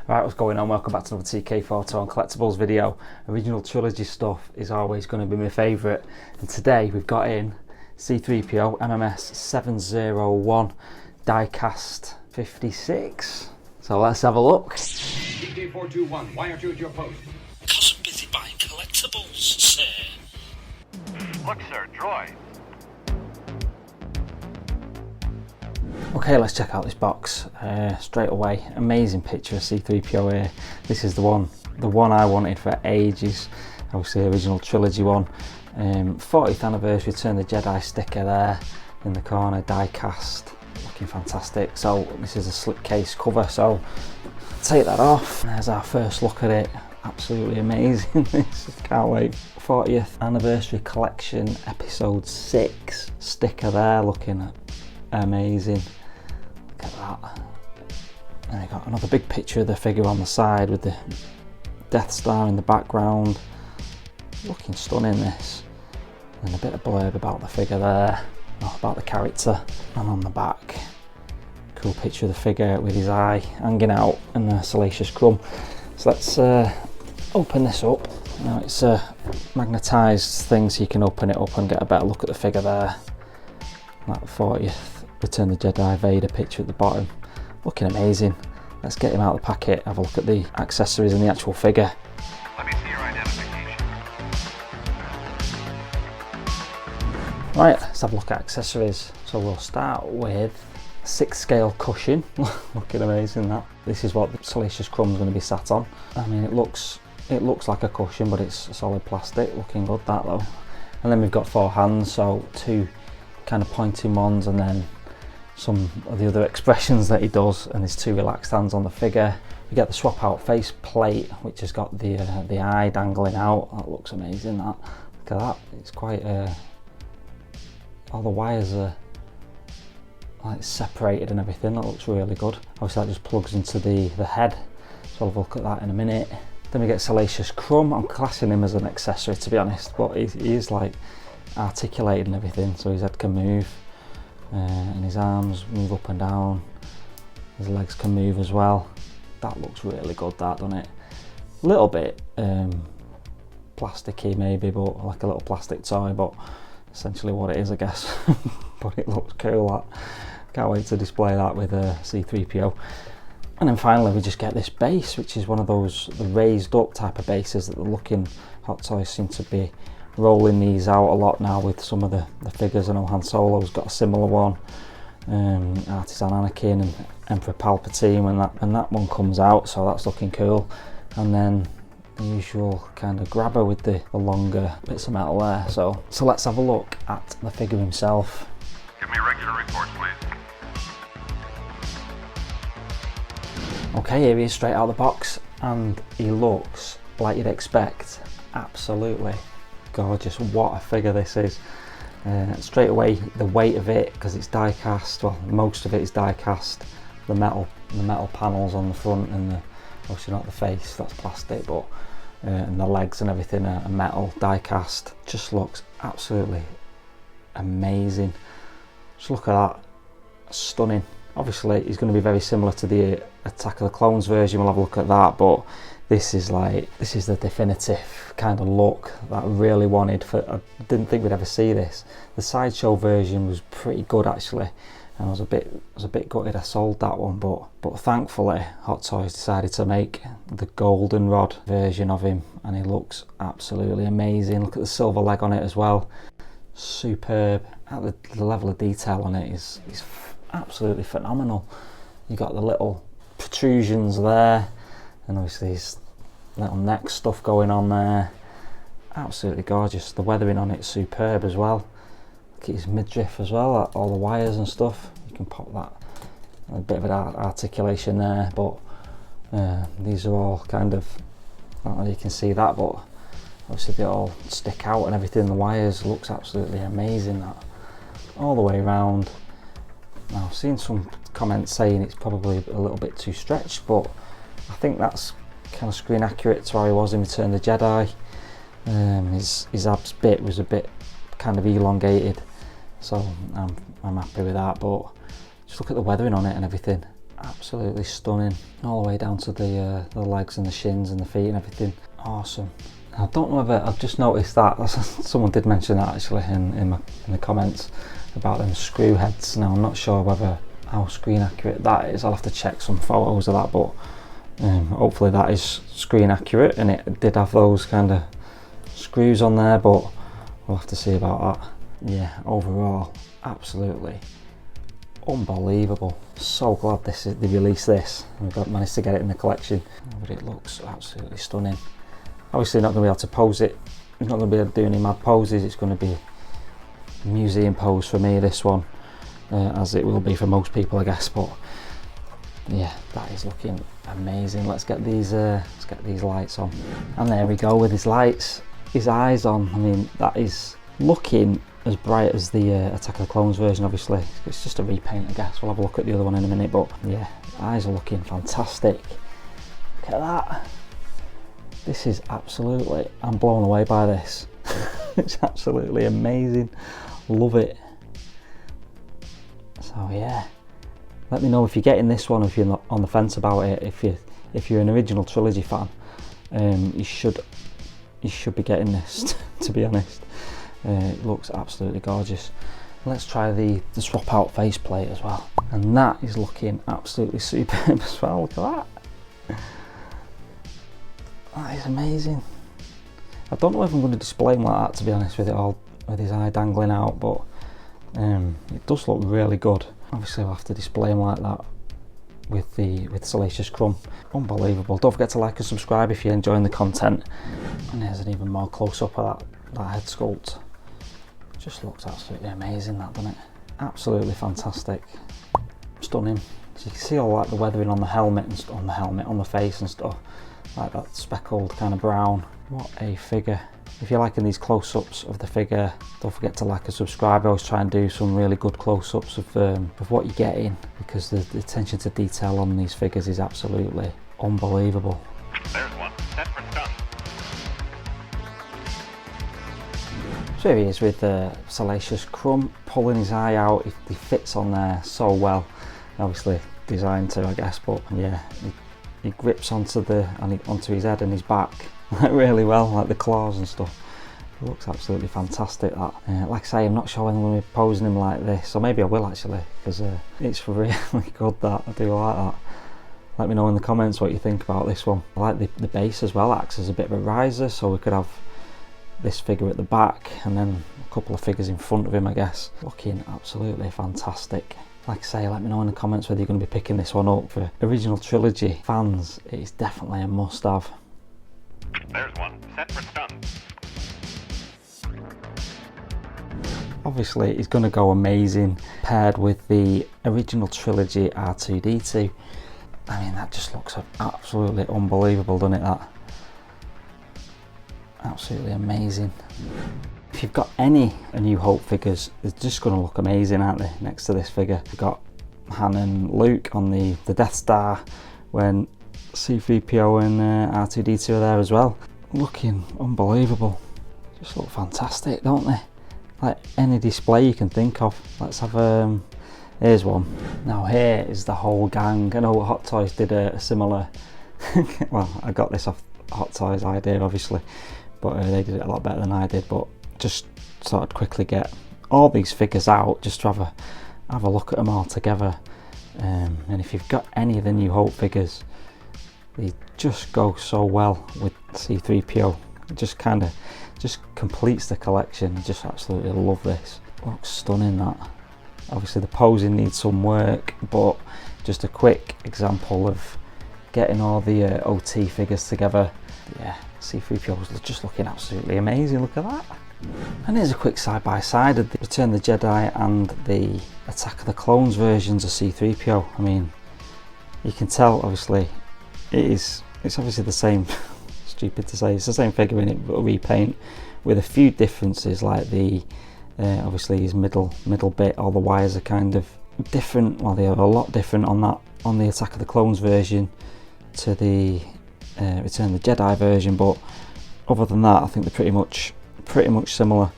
Right, what's going on? Welcome back to another TK Photo and Collectibles video. Original trilogy stuff is always going to be my favourite, and today we've got in C-3PO MMS701 DIECAST 56. So let's have a look. TK421, why aren't you at your post? Because I'm busy buying collectibles, sir. Look, sir, droid. Okay, let's check out this box straight away. Amazing picture of C-3PO here. This is the one I wanted for ages. Obviously the original trilogy one. 40th anniversary Return of the Jedi sticker there in the corner, diecast, looking fantastic. So this is a slipcase cover, so take that off. There's our first look at it. Absolutely amazing. This, can't wait. 40th anniversary collection episode 6 sticker there, looking amazing. Look at that. And I got another big picture of the figure on the side with the Death Star in the background. Looking stunning, this. And a bit of blurb about the figure there, about the character. And on the back, cool picture of the figure with his eye hanging out and a salacious crumb. So let's open this up. Now it's a magnetised thing, so you can open it up and get a better look at the figure there. That 40th Return of the Jedi Vader picture at the bottom. Looking amazing. Let's get him out of the packet, have a look at the accessories and the actual figure. Let me see your identification. Right, let's have a look at accessories. So we'll start with 6 scale cushion. Looking amazing, that. This is what the salacious crumb's going to be sat on. I mean, it looks like a cushion, but it's solid plastic. Looking good, that though. And then we've got 4 hands, so 2 kind of pointing ones, and then some of the other expressions that he does, and there's 2 relaxed hands on the figure. We get the swap out face plate, which has got the eye dangling out. That looks amazing, that. Look at that. It's quite all the wires are like separated and everything. That looks really good. Obviously that just plugs into the head, so I'll have a look at that in a minute. Then we get Salacious Crumb. I'm classing him as an accessory, to be honest, but he is like articulated and everything, so his head can move. And his arms move up and down, his legs can move as well. That looks really good, that, doesn't it? A little bit plasticky maybe, but like a little plastic toy, but essentially what it is, I guess. But it looks cool, that. Can't wait to display that with C-3PO. And then finally we just get this base, which is one of those the raised up type of bases that the looking Hot Toys seem to be rolling these out a lot now with some of the figures. I know Han Solo's got a similar one, Artisan Anakin and Emperor Palpatine when that one comes out, so that's looking cool. And then the usual kind of grabber with the longer bits of metal there. So let's have a look at the figure himself. Give me regular reports, please. Okay, here he is straight out of the box, and he looks like you'd expect. Absolutely gorgeous. What a figure this is. Straight away, the weight of it, because it's die cast, well, most of it is die cast. The metal panels on the front, and obviously not the face, that's plastic, but and the legs and everything are metal die cast. Just looks absolutely amazing. Just look at that, stunning. Obviously he's going to be very similar to the Attack of the Clones version, we'll have a look at that, but this is the definitive kind of look that I really wanted. I didn't think we'd ever see this. The sideshow version was pretty good actually, and I was a bit gutted I sold that one, but thankfully Hot Toys decided to make the goldenrod version of him, and he looks absolutely amazing. Look at the silver leg on it as well, superb. The level of detail on it is absolutely phenomenal. You got the little protrusions there, and obviously his little neck stuff going on there. Absolutely gorgeous. The weathering on it's superb as well. Look at his midriff as well, all the wires and stuff. You can pop that, a bit of an articulation there, but these are all kind of, I don't know if you can see that, but obviously they all stick out and everything. The wires looks absolutely amazing, that, all the way around. Now I've seen some comments saying it's probably a little bit too stretched, but I think that's kind of screen accurate to how he was in Return of the Jedi. His abs bit was a bit kind of elongated, so I'm happy with that. But just look at the weathering on it and everything. absolutely stunning, all the way down to the legs and the shins and the feet and everything. Awesome. I don't know whether I've just noticed that someone did mention that actually in the comments about them screw heads. Now I'm not sure whether how screen accurate that is. I'll have to check some photos of that, but hopefully that is screen accurate, and it did have those kind of screws on there, but we'll have to see about that. Yeah, overall absolutely unbelievable. So glad they released this. We've managed to get it in the collection, but it looks absolutely stunning. Obviously not going to be able to pose it, it's not going to be able to do any mad poses. It's going to be a museum pose for me, this one, as it will be for most people, I guess. But yeah, that is looking amazing. Let's get these lights on, and there we go with his lights, his eyes on. I mean, that is looking as bright as the Attack of the Clones version. Obviously it's just a repaint, I guess. We'll have a look at the other one in a minute, but yeah, eyes are looking fantastic. Look at that. This is absolutely, I'm blown away by this. It's absolutely amazing. Love it. So yeah, let me know if you're getting this one, if you're not on the fence about it. If you're an original trilogy fan, you should be getting this. To be honest, it looks absolutely gorgeous. Let's try the swap out faceplate as well, and that is looking absolutely superb as well. Look at that. That is amazing. I don't know if I'm going to display him like that, to be honest, with it all, with his eye dangling out, but it does look really good. Obviously I'll have to display him like that with Salacious Crumb. Unbelievable. Don't forget to like and subscribe if you're enjoying the content. And there's an even more close up of that head sculpt. Just looks absolutely amazing, that, doesn't it? Absolutely fantastic. Stunning. So you can see all like the weathering on the helmet and on the face and stuff, like that speckled kind of brown. What a figure. If you're liking these close-ups of the figure, don't forget to like and subscribe. I always try and do some really good close-ups of what you're getting, because the attention to detail on these figures is absolutely unbelievable. There's one. Set for stun. So here he is with Salacious Crumb, pulling his eye out. He fits on there so well. Obviously designed to, I guess, but yeah, he grips onto his head and his back really well, like the claws and stuff. It looks absolutely fantastic, that. Like I say, I'm not sure when I'm going to be posing him like this, or maybe I will actually, because it's really good, that. I do like that. Let me know in the comments what you think about this one. I like the base as well, acts as a bit of a riser, so we could have this figure at the back and then a couple of figures in front of him, I guess. Looking absolutely fantastic. Like I say, let me know in the comments whether you're going to be picking this one up. For original trilogy fans, it is definitely a must-have. There's one. Set for stun. Obviously, it's going to go amazing paired with the original trilogy R2-D2. I mean, that just looks absolutely unbelievable, doesn't it, that? Absolutely amazing. If you've got any A New Hope figures, they're just going to look amazing, aren't they, next to this figure. You've got Han and Luke on the Death Star, when C-3PO and R2-D2 are there as well. Looking unbelievable. Just look fantastic, don't they? Like any display you can think of. Let's have here's one. Now here is the whole gang. I know Hot Toys did a similar well, I got this off Hot Toys idea, obviously, but they did it a lot better than I did. But just thought I'd quickly get all these figures out just to have a look at them all together. And if you've got any of the New Hope figures, they just go so well with C-3PO. It just completes the collection. I just absolutely love this. Looks stunning, that. Obviously the posing needs some work, but just a quick example of getting all the OT figures together. Yeah, C-3PO is just looking absolutely amazing. Look at that. And here's a quick side-by-side of the Return of the Jedi and the Attack of the Clones versions of C-3PO. I mean, you can tell, obviously, it's obviously the same, stupid to say, it's the same figure in it, but a repaint with a few differences, like the, obviously his middle bit, all the wires are kind of different. Well, they are a lot different on the Attack of the Clones version to the Return of the Jedi version, but other than that, I think they're pretty much similar,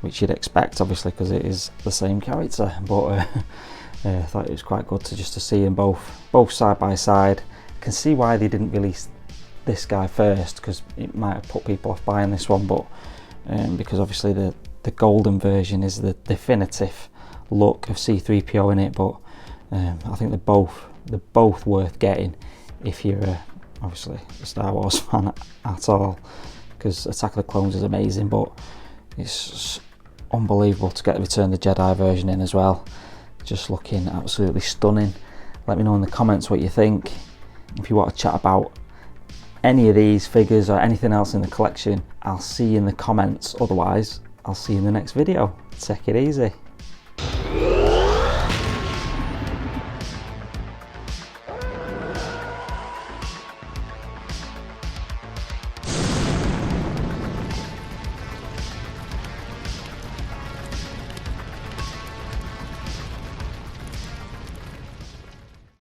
which you'd expect, obviously, because it is the same character. But I thought it was quite good to see them both side by side. I can see why they didn't release this guy first, because it might have put people off buying this one, but because obviously the golden version is the definitive look of C-3PO in it, but I think they're both worth getting if you're obviously a Star Wars fan at all, because Attack of the Clones is amazing, but it's unbelievable to get the Return of the Jedi version in as well. Just looking absolutely stunning. Let me know in the comments what you think. If you want to chat about any of these figures or anything else in the collection, I'll see you in the comments. Otherwise, I'll see you in the next video. Take it easy.